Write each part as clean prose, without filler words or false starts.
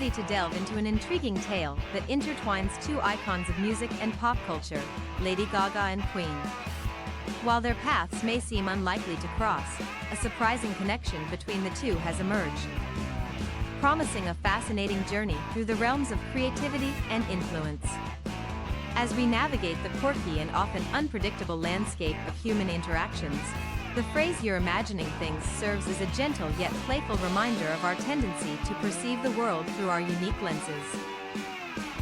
ready to delve into an intriguing tale that intertwines two icons of music and pop culture, Lady Gaga and Queen. While their paths may seem unlikely to cross, a surprising connection between the two has emerged, promising a fascinating journey through the realms of creativity and influence. As we navigate the quirky and often unpredictable landscape of human interactions, the phrase "you're imagining things" serves as a gentle yet playful reminder of our tendency to perceive the world through our unique lenses.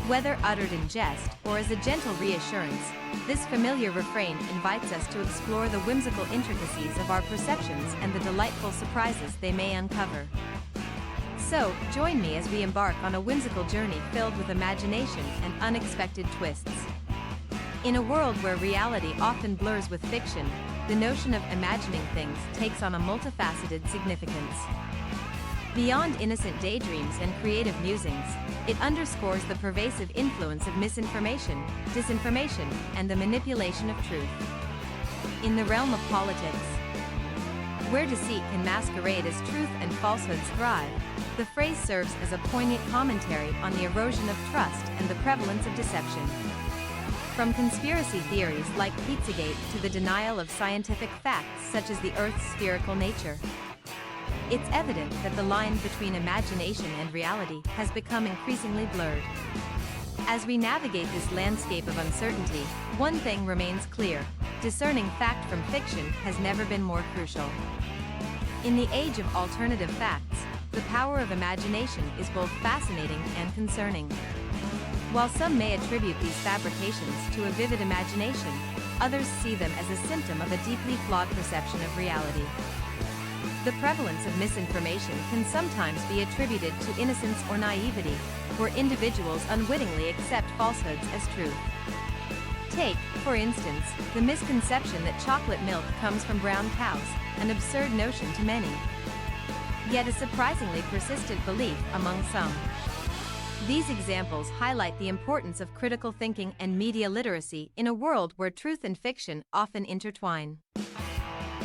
Whether uttered in jest or as a gentle reassurance, this familiar refrain invites us to explore the whimsical intricacies of our perceptions and the delightful surprises they may uncover. So, join me as we embark on a whimsical journey filled with imagination and unexpected twists. In a world where reality often blurs with fiction, the notion of imagining things takes on a multifaceted significance. Beyond innocent daydreams and creative musings, it underscores the pervasive influence of misinformation, disinformation, and the manipulation of truth. In the realm of politics, where deceit can masquerade as truth and falsehoods thrive, the phrase serves as a poignant commentary on the erosion of trust and the prevalence of deception. From conspiracy theories like Pizzagate to the denial of scientific facts such as the Earth's spherical nature, it's evident that the line between imagination and reality has become increasingly blurred. As we navigate this landscape of uncertainty, one thing remains clear: discerning fact from fiction has never been more crucial. In the age of alternative facts, the power of imagination is both fascinating and concerning. While some may attribute these fabrications to a vivid imagination, others see them as a symptom of a deeply flawed perception of reality. The prevalence of misinformation can sometimes be attributed to innocence or naivety, where individuals unwittingly accept falsehoods as truth. Take, for instance, the misconception that chocolate milk comes from brown cows, an absurd notion to many, yet a surprisingly persistent belief among some. These examples highlight the importance of critical thinking and media literacy in a world where truth and fiction often intertwine.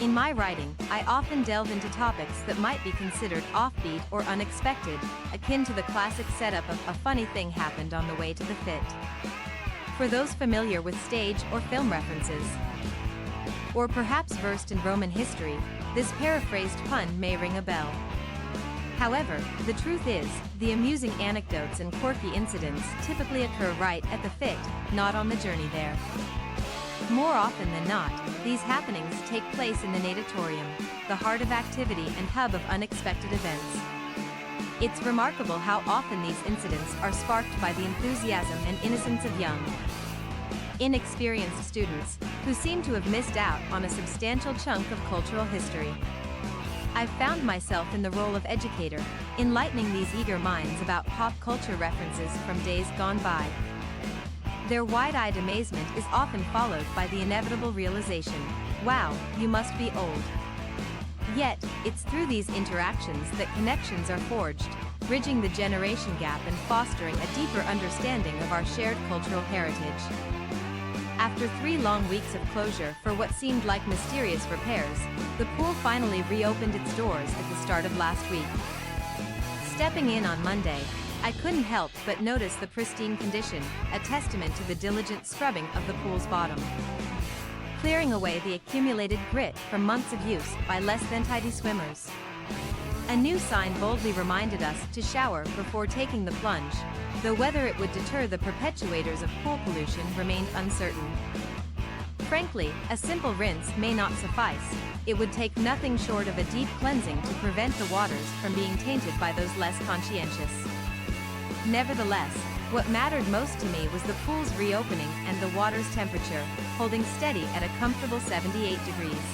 In my writing, I often delve into topics that might be considered offbeat or unexpected, akin to the classic setup of "a funny thing happened on the way to the fit." For those familiar with stage or film references, or perhaps versed in Roman history, this paraphrased pun may ring a bell. However, the truth is, the amusing anecdotes and quirky incidents typically occur right at the fit, not on the journey there. More often than not, these happenings take place in the natatorium, the heart of activity and hub of unexpected events. It's remarkable how often these incidents are sparked by the enthusiasm and innocence of young, inexperienced students, who seem to have missed out on a substantial chunk of cultural history. I've found myself in the role of educator, enlightening these eager minds about pop culture references from days gone by. Their wide-eyed amazement is often followed by the inevitable realization, "Wow, you must be old." Yet, it's through these interactions that connections are forged, bridging the generation gap and fostering a deeper understanding of our shared cultural heritage. After 3 long weeks of closure for what seemed like mysterious repairs, the pool finally reopened its doors at the start of last week. Stepping in on Monday, I couldn't help but notice the pristine condition, a testament to the diligent scrubbing of the pool's bottom, clearing away the accumulated grit from months of use by less than tidy swimmers. A new sign boldly reminded us to shower before taking the plunge, though whether it would deter the perpetuators of pool pollution remained uncertain. Frankly, a simple rinse may not suffice. It would take nothing short of a deep cleansing to prevent the waters from being tainted by those less conscientious. Nevertheless, what mattered most to me was the pool's reopening and the water's temperature, holding steady at a comfortable 78 degrees.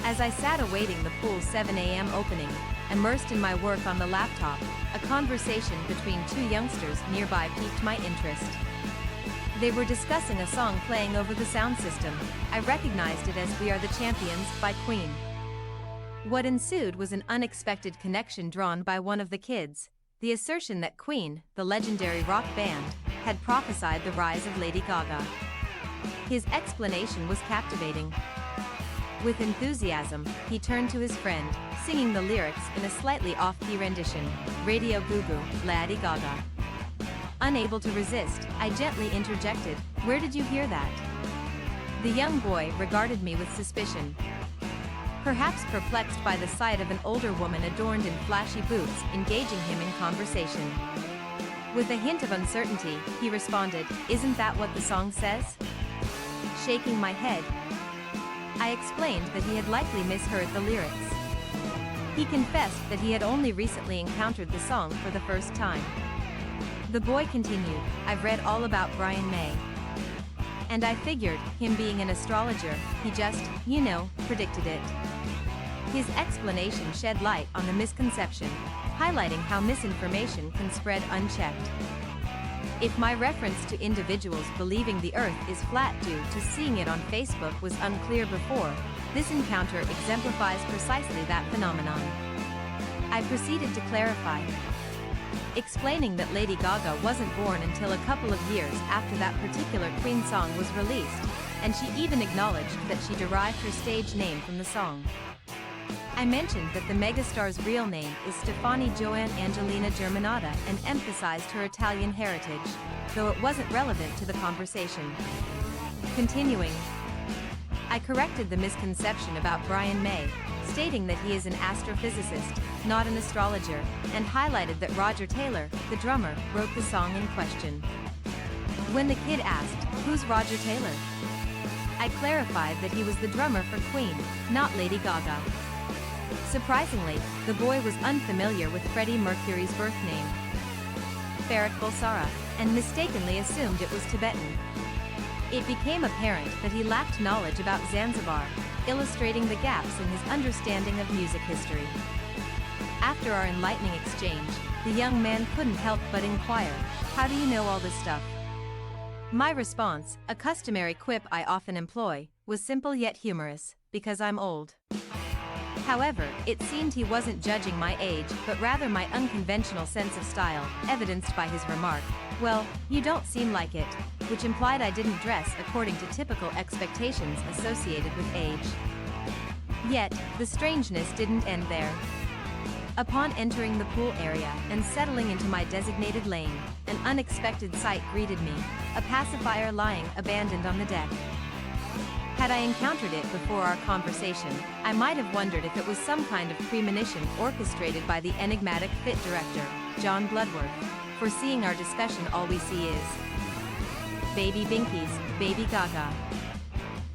As I sat awaiting the pool's 7 a.m. opening, immersed in my work on the laptop, a conversation between 2 youngsters nearby piqued my interest. They were discussing a song playing over the sound system. I recognized it as "We Are the Champions" by Queen. What ensued was an unexpected connection drawn by one of the kids, the assertion that Queen, the legendary rock band, had prophesied the rise of Lady Gaga. His explanation was captivating. With enthusiasm, he turned to his friend, singing the lyrics in a slightly off-key rendition, Radio Goo Goo, Lady Gaga. Unable to resist, I gently interjected, "Where did you hear that?" The young boy regarded me with suspicion. Perhaps perplexed by the sight of an older woman adorned in flashy boots engaging him in conversation. With a hint of uncertainty, he responded, "Isn't that what the song says?" Shaking my head, I explained that he had likely misheard the lyrics. He confessed that he had only recently encountered the song for the first time. The boy continued, "I've read all about Brian May. And I figured, him being an astrologer, he just, predicted it." His explanation shed light on the misconception, highlighting how misinformation can spread unchecked. If my reference to individuals believing the Earth is flat due to seeing it on Facebook was unclear before, this encounter exemplifies precisely that phenomenon. I proceeded to clarify, explaining that Lady Gaga wasn't born until a couple of years after that particular Queen song was released, and she even acknowledged that she derived her stage name from the song. I mentioned that the megastar's real name is Stefani Joanne Angelina Germanata and emphasized her Italian heritage, though it wasn't relevant to the conversation. Continuing, I corrected the misconception about Brian May, stating that he is an astrophysicist, not an astrologer, and highlighted that Roger Taylor, the drummer, wrote the song in question. When the kid asked, "Who's Roger Taylor?" I clarified that he was the drummer for Queen, not Lady Gaga. Surprisingly, the boy was unfamiliar with Freddie Mercury's birth name, Farrokh Bulsara, and mistakenly assumed it was Tibetan. It became apparent that he lacked knowledge about Zanzibar, illustrating the gaps in his understanding of music history. After our enlightening exchange, the young man couldn't help but inquire, "How do you know all this stuff?" My response, a customary quip I often employ, was simple yet humorous, "Because I'm old." However, it seemed he wasn't judging my age, but rather my unconventional sense of style, evidenced by his remark, "Well, you don't seem like it," which implied I didn't dress according to typical expectations associated with age. Yet, the strangeness didn't end there. Upon entering the pool area and settling into my designated lane, an unexpected sight greeted me, a pacifier lying abandoned on the deck. Had I encountered it before our conversation, I might have wondered if it was some kind of premonition orchestrated by the enigmatic fit director, John Bloodworth. Foreseeing our discussion, all we see is baby binkies, Baby Gaga.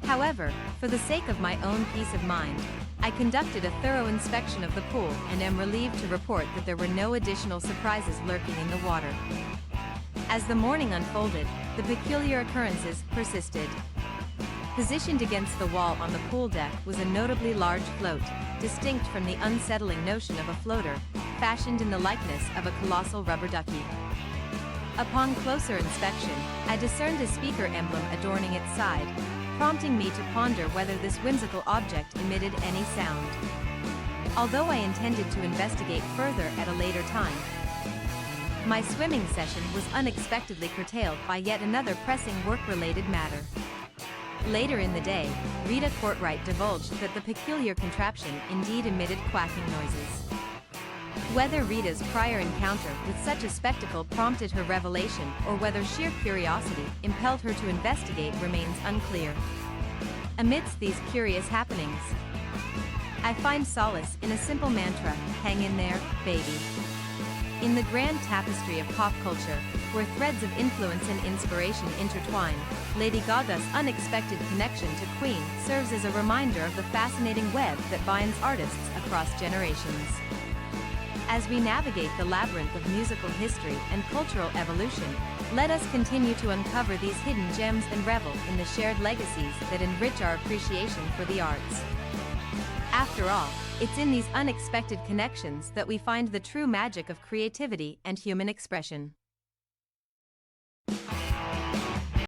However, for the sake of my own peace of mind, I conducted a thorough inspection of the pool and am relieved to report that there were no additional surprises lurking in the water. As the morning unfolded, the peculiar occurrences persisted. Positioned against the wall on the pool deck was a notably large float, distinct from the unsettling notion of a floater, fashioned in the likeness of a colossal rubber ducky. Upon closer inspection, I discerned a speaker emblem adorning its side, prompting me to ponder whether this whimsical object emitted any sound. Although I intended to investigate further at a later time, my swimming session was unexpectedly curtailed by yet another pressing work-related matter. Later in the day, Rita Courtwright divulged that the peculiar contraption indeed emitted quacking noises. Whether Rita's prior encounter with such a spectacle prompted her revelation or whether sheer curiosity impelled her to investigate remains unclear. Amidst these curious happenings, I find solace in a simple mantra: hang in there, baby. In the grand tapestry of pop culture, where threads of influence and inspiration intertwine, Lady Gaga's unexpected connection to Queen serves as a reminder of the fascinating web that binds artists across generations. As we navigate the labyrinth of musical history and cultural evolution, let us continue to uncover these hidden gems and revel in the shared legacies that enrich our appreciation for the arts. After all, it's in these unexpected connections that we find the true magic of creativity and human expression.